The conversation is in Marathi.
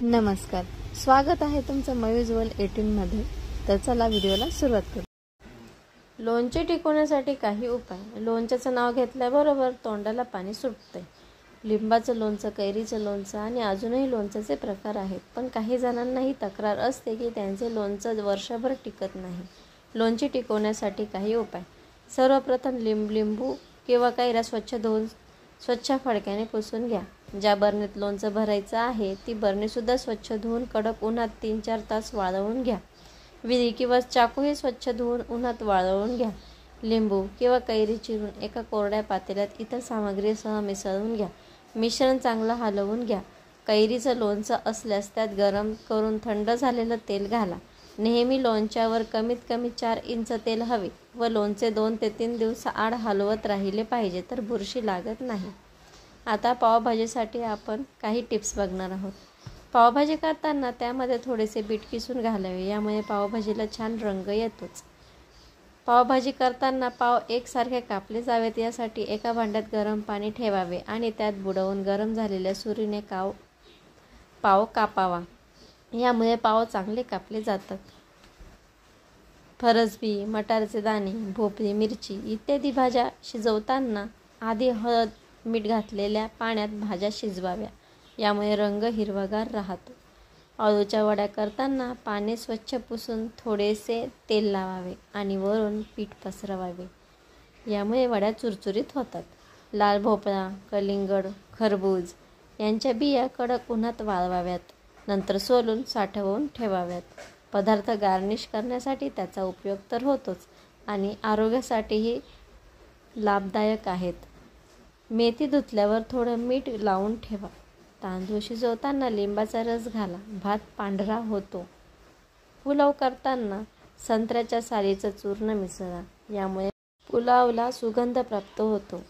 नमस्कार, स्वागत आहे तुमचं मयूजवल 18 मध्ये। तर चला व्हिडिओला सुरुवात करू। लोणचे टिकवण्यासाठी काही उपाय। लोणच्याचं नाव घेतल्याबरोबर तोंडाला पाणी सुटते। लिंबाचं लोणचं, कैरीचं लोणचं आणि अजूनही लोणच्याचे प्रकार आहेत, पण काही जणांना ही तक्रार असते की त्यांचे लोणचं वर्षभर टिकत नाही। लोणचे टिकवण्यासाठी काही उपाय। सर्वप्रथम लिंबू किंवा कैऱ्या स्वच्छ धुवून स्वच्छ फडक्याने पुसून घ्या। ज्या बरणीत लोणचं भरायचं आहे ती बरणीसुद्धा स्वच्छ धुवून कडक उन्हात 3-4 तास वाळवून घ्या। विळी किंवा चाकूही स्वच्छ धुवून उन्हात वाळवून घ्या। लिंबू किंवा कैरी चिरून एका कोरड्या पातेल्यात इतर सामग्रीसह मिसळून घ्या। मिश्रण चांगलं हलवून घ्या। कैरीचं लोणचं असल्यास त्यात गरम करून थंड झालेलं तेल घाला। नेहमी लोणच्यावर कमीत कमी 4 इंच तेल हवे व लोणचे 2 ते 3 दिवस आड हलवत राहिले पाहिजे, तर बुरशी लागत नाही। आता पावभाजीसाठी आपण काही टिप्स बघणार आहोत। पावभाजी करताना त्यामध्ये थोडेसे बीट किसून घालावे, यामुळे पावभाजीला छान रंग येतोच। पावभाजी करताना पाव एकसारखे कापले जावेत यासाठी एका भांड्यात गरम पाणी ठेवावे आणि त्यात बुडवून गरम झालेल्या सुरीने पाव कापावा, यामुळे पाव चांगले कापले जातात। फरसबी, मटारचे दाणे, भोपळी, मिरची इत्यादी भाज्या शिजवताना आधी हळद, मीठ घातलेल्या पाण्यात भाज्या शिजवाव्या, यामुळे रंग हिरवागार राहतो। अळूच्या वड्या करताना पाने स्वच्छ पुसून थोडेसे तेल लावावे आणि वरून पीठ पसरवावे, यामुळे वड्या चुरचुरीत होतात। लाल भोपळा, कलिंगड, खरबूज यांच्या बिया कडक उन्हात वाळवाव्यात, नंतर सोलून साठवून ठेवाव्यात। पदार्थ गार्निश करण्यासाठी त्याचा उपयोग तर होतोच आणि आरोग्यासाठीही लाभदायक आहेत। मेथी धुतल्यावर थोडं मीठ लावून ठेवा। तांदूळ शिजवताना लिंबाचा रस घाला, भात पांढरा होतो। पुलाव करताना संत्र्याच्या सालीचं चूर्ण मिसळा, यामुळे पुलावला सुगंध प्राप्त होतो।